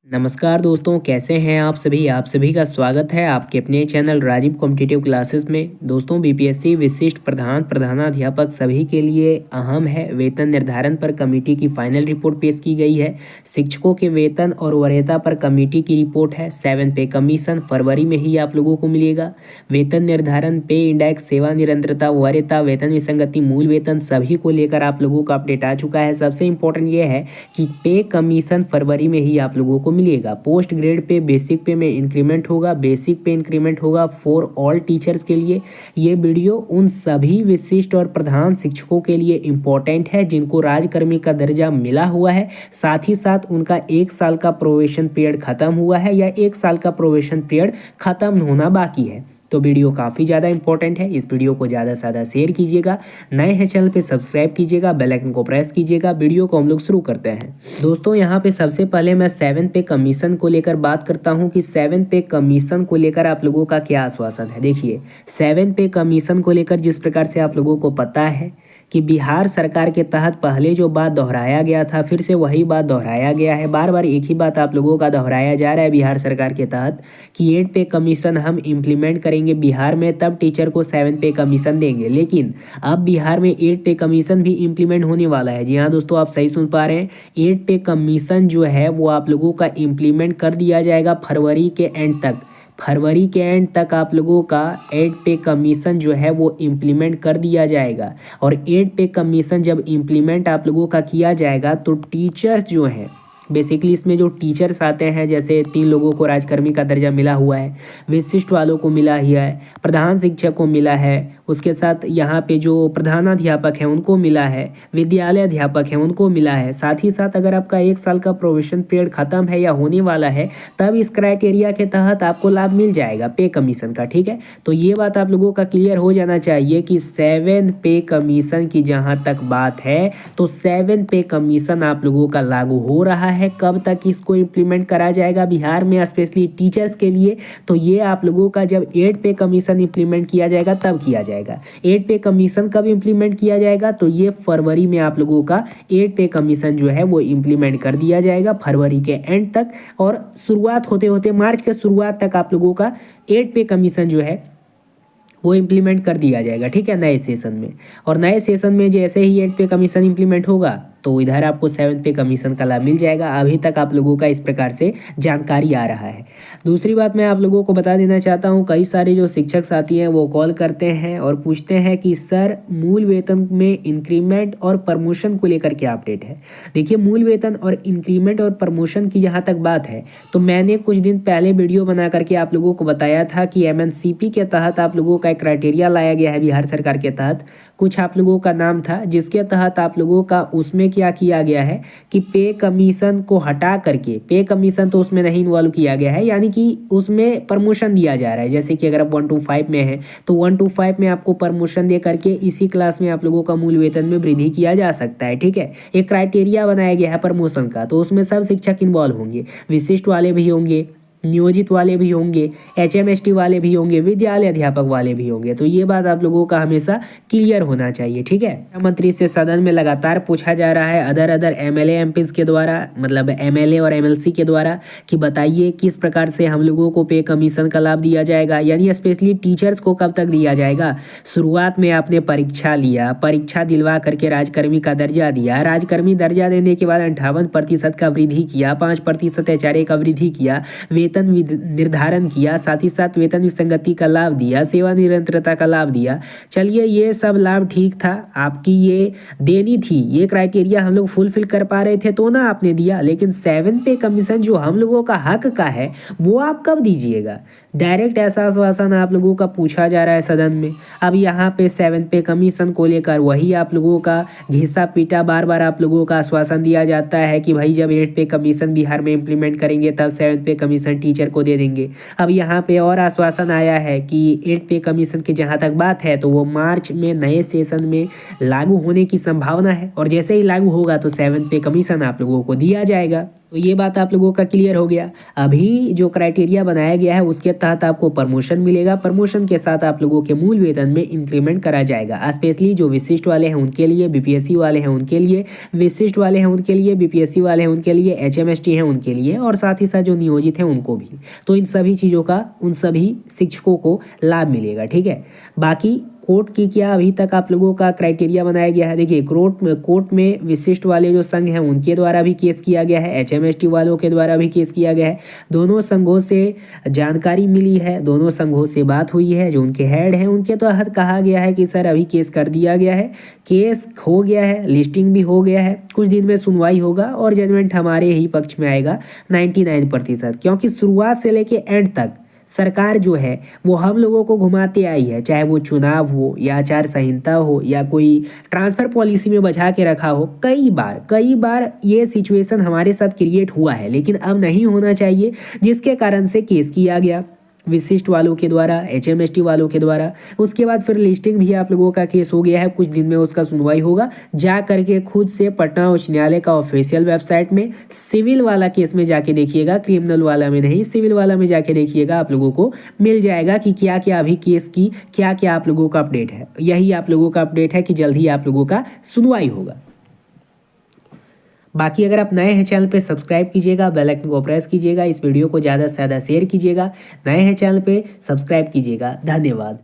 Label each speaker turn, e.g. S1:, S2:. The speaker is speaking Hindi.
S1: नमस्कार दोस्तों, कैसे हैं आप सभी का स्वागत है आपके अपने चैनल राजीव कॉम्पिटिटिव क्लासेस में। दोस्तों, बीपीएससी विशिष्ट प्रधानाध्यापक सभी के लिए अहम है। वेतन निर्धारण पर कमेटी की फाइनल रिपोर्ट पेश की गई है। शिक्षकों के वेतन और वरीयता पर कमेटी की रिपोर्ट है। 7 पे कमीशन फरवरी में ही आप लोगों को मिलेगा। वेतन निर्धारण, पे इंडेक्स, सेवा निरंतरता, वरीयता, वेतन विसंगति, मूल वेतन सभी को लेकर आप लोगों का अपडेट आ चुका है। सबसे इंपॉर्टेंट ये है कि पे कमीशन फरवरी में ही आप लोगों को मिलेगा। पोस्ट ग्रेड पे, बेसिक पे में इंक्रीमेंट होगा। बेसिक पे इंक्रीमेंट होगा फॉर ऑल टीचर्स के लिए। ये वीडियो उन सभी विशिष्ट और प्रधान शिक्षकों के लिए इंपॉर्टेंट है जिनको राजकर्मी का दर्जा मिला हुआ है, साथ ही साथ उनका 1 साल का प्रोबेशन पीरियड खत्म हुआ है या 1 साल का प्रोबेशन पीरियड खत्म होना बाकी है। तो वीडियो काफ़ी ज़्यादा इंपॉर्टेंट है। इस वीडियो को ज़्यादा से ज़्यादा शेयर कीजिएगा। नए हैं चैनल पे सब्सक्राइब कीजिएगा, बेल आइकन को प्रेस कीजिएगा। वीडियो को हम लोग शुरू करते हैं। दोस्तों, यहाँ पे सबसे पहले मैं 7 पे कमीशन को लेकर बात करता हूँ कि 7 पे कमीशन को लेकर आप लोगों का क्या आश्वासन है। देखिए, 7 पे कमीशन को लेकर जिस प्रकार से आप लोगों को पता है कि बिहार सरकार के तहत पहले जो बात दोहराया गया था, फिर से वही बात दोहराया गया है। बार बार एक ही बात आप लोगों का दोहराया जा रहा है बिहार सरकार के तहत कि 8 पे कमीशन हम इम्प्लीमेंट करेंगे बिहार में, तब टीचर को 7 पे कमीशन देंगे। लेकिन अब बिहार में 8 पे कमीशन भी इम्प्लीमेंट होने वाला है। जी हाँ दोस्तों, आप सही सुन पा रहे हैं। 8 पे कमीशन जो है वो आप लोगों का इम्प्लीमेंट कर दिया जाएगा फरवरी के एंड तक। फरवरी के एंड तक आप लोगों का 8 पे कमीशन जो है वो इम्प्लीमेंट कर दिया जाएगा। और 8 पे कमीशन जब इम्प्लीमेंट आप लोगों का किया जाएगा तो टीचर्स जो हैं, बेसिकली इसमें जो टीचर्स आते हैं, जैसे 3 लोगों को राजकर्मी का दर्जा मिला हुआ है, विशिष्ट वालों को मिला ही है, प्रधान शिक्षक को मिला है, उसके साथ यहाँ पे जो प्रधानाध्यापक हैं उनको मिला है, विद्यालय अध्यापक हैं उनको मिला है। साथ ही साथ अगर आपका 1 साल का प्रोबेशन पीरियड खत्म है या होने वाला है, तब इस क्राइटेरिया के तहत आपको लाभ मिल जाएगा पे कमीशन का। ठीक है, तो ये बात आप लोगों का क्लियर हो जाना चाहिए कि 7 पे कमीशन की जहाँ तक बात है तो 7 पे कमीशन आप लोगों का लागू हो रहा है। कब तक इसको इम्प्लीमेंट करा जाएगा बिहार में, स्पेशली टीचर्स के लिए, तो ये आप लोगों का जब 8 पे कमीशन इम्प्लीमेंट किया जाएगा तब किया जाएगा। 8 पे कमीशन कब इम्प्लीमेंट किया जाएगा, तो ये फरवरी में आप लोगों का 8 पे कमीशन जो है वो इम्प्लीमेंट कर दिया जाएगा फरवरी के एंड तक। और शुरुआत होते होते मार्च के शुरुआत तक आप लोगों का 8 पे कमीशन जो है वो इम्प्लीमेंट कर दिया जाएगा। ठीक है, नए सेशन में। और नए सेशन में जैसे ही 8 पे कमीशन इम्प्लीमेंट होगा तो इधर आपको 7 पे कमीशन का लाभ मिल जाएगा। अभी तक आप लोगों का इस प्रकार से जानकारी आ रहा है। दूसरी बात मैं आप लोगों को बता देना चाहता हूँ, कई सारे जो शिक्षक साथी हैं वो कॉल करते हैं और पूछते हैं कि सर मूल वेतन में इंक्रीमेंट और प्रमोशन को लेकर क्या अपडेट है। देखिए, मूल वेतन और इंक्रीमेंट और प्रमोशन की जहाँ तक बात है तो मैंने कुछ दिन पहले वीडियो बना करके आप लोगों को बताया था कि एमएनसीपी के तहत आप लोगों का एक क्राइटेरिया लाया गया है बिहार सरकार के तहत। कुछ आप लोगों का नाम था जिसके तहत आप लोगों का उसमें क्या किया गया है कि पे कमीशन को हटा करके, पे कमीशन तो उसमें नहीं इन्वॉल्व किया गया है, यानी कि उसमें प्रमोशन दिया जा रहा है। जैसे कि अगर आप 1 to 5 में हैं तो 1 to 5 में आपको प्रमोशन दे करके इसी क्लास में आप लोगों का मूल वेतन में वृद्धि किया जा सकता है। ठीक है, एक क्राइटेरिया बनाया गया है प्रमोशन का, तो उसमें सब शिक्षक इन्वॉल्व होंगे। विशिष्ट वाले भी होंगे, नियोजित वाले भी होंगे, एचएमएसटी वाले भी होंगे, विद्यालय अध्यापक वाले भी होंगे। तो ये बात आप लोगों का हमेशा क्लियर होना चाहिए। ठीक है, मंत्री से सदन में लगातार पूछा जा रहा है अदर एमएलए एमपीज के द्वारा, मतलब एमएलए और एमएलसी के द्वारा, कि बताइए किस प्रकार से हम लोगों को पे कमीशन का लाभ दिया जाएगा, यानी स्पेशली टीचर्स को कब तक दिया जाएगा। शुरुआत में आपने परीक्षा लिया, परीक्षा दिलवा करके राजकर्मी का दर्जा दिया, राजकर्मी दर्जा देने के बाद 58% का वृद्धि किया, 5% एचआरए का वृद्धि किया, वेतन निर्धारण किया, साथ ही साथ वेतन विसंगति का लाभ दिया, सेवा निरंतरता का लाभ दिया। चलिए, ये सब लाभ ठीक था, आपकी ये देनी थी, ये क्राइटेरिया हम लोग फुलफिल कर पा रहे थे तो ना आपने दिया। लेकिन 7 पे कमीशन जो हम लोगों का हक का है वो आप कब दीजिएगा। डायरेक्ट ऐसा आश्वासन आप लोगों का पूछा जा रहा है सदन में। अब यहाँ पे 7 पे कमीशन को लेकर वही आप लोगों का घिसा पीटा, बार बार आप लोगों का आश्वासन दिया जाता है कि भाई जब 8 पे कमीशन बिहार में इम्प्लीमेंट करेंगे तब 7 पे कमीशन टीचर को दे देंगे। अब यहाँ पे और आश्वासन आया है कि 8 पे कमीशन की जहाँ तक बात है तो वो मार्च में नए सेशन में लागू होने की संभावना है, और जैसे ही लागू होगा तो 7 पे कमीशन आप लोगों को दिया जाएगा। तो ये बात आप लोगों का क्लियर हो गया। अभी जो क्राइटेरिया बनाया गया है उसके तहत आपको प्रमोशन मिलेगा। प्रमोशन के साथ आप लोगों के मूल वेतन में इंक्रीमेंट करा जाएगा। स्पेशली जो विशिष्ट वाले हैं उनके लिए, बीपीएससी वाले हैं उनके लिए, विशिष्ट वाले हैं उनके लिए, बीपीएससी वाले हैं उनके लिए, एचएमएसटी हैं उनके लिए, और साथ ही साथ जो नियोजित हैं उनको भी। तो इन सभी चीज़ों का उन सभी शिक्षकों को लाभ मिलेगा। ठीक है। बाकी कोर्ट की क्या अभी तक आप लोगों का क्राइटेरिया बनाया गया है। देखिए, कोर्ट में विशिष्ट वाले जो संघ हैं उनके द्वारा भी केस किया गया है, एचएमएसटी वालों के द्वारा भी केस किया गया है। दोनों संघों से जानकारी मिली है, दोनों संघों से बात हुई है। जो उनके हेड हैं उनके तहत कहा गया है कि सर अभी केस कर दिया गया है, केस हो गया है, लिस्टिंग भी हो गया है, कुछ दिन में सुनवाई होगा और जजमेंट हमारे ही पक्ष में आएगा 99%। क्योंकि शुरुआत से लेके एंड तक सरकार जो है वो हम लोगों को घुमाते आई है, चाहे वो चुनाव हो या आचार संहिता हो या कोई ट्रांसफ़र पॉलिसी में बचा के रखा हो। कई बार ये सिचुएशन हमारे साथ क्रिएट हुआ है, लेकिन अब नहीं होना चाहिए, जिसके कारण से केस किया गया विशिष्ट वालों के द्वारा, एचएमएसटी वालों के द्वारा। उसके बाद फिर लिस्टिंग भी आप लोगों का केस हो गया है, कुछ दिन में उसका सुनवाई होगा। जा करके खुद से पटना उच्च न्यायालय का ऑफिशियल वेबसाइट में सिविल वाला केस में जाके देखिएगा, क्रिमिनल वाला में नहीं, सिविल वाला में जाके देखिएगा, आप लोगों को मिल जाएगा कि क्या क्या अभी केस की क्या क्या आप लोगों का अपडेट है। यही आप लोगों का अपडेट है कि जल्द ही आप लोगों का सुनवाई होगा। बाकी अगर आप नए हैं चैनल पे सब्सक्राइब कीजिएगा, बेल आइकन को प्रेस कीजिएगा, इस वीडियो को ज़्यादा से ज़्यादा शेयर कीजिएगा। नए हैं चैनल पे सब्सक्राइब कीजिएगा। धन्यवाद।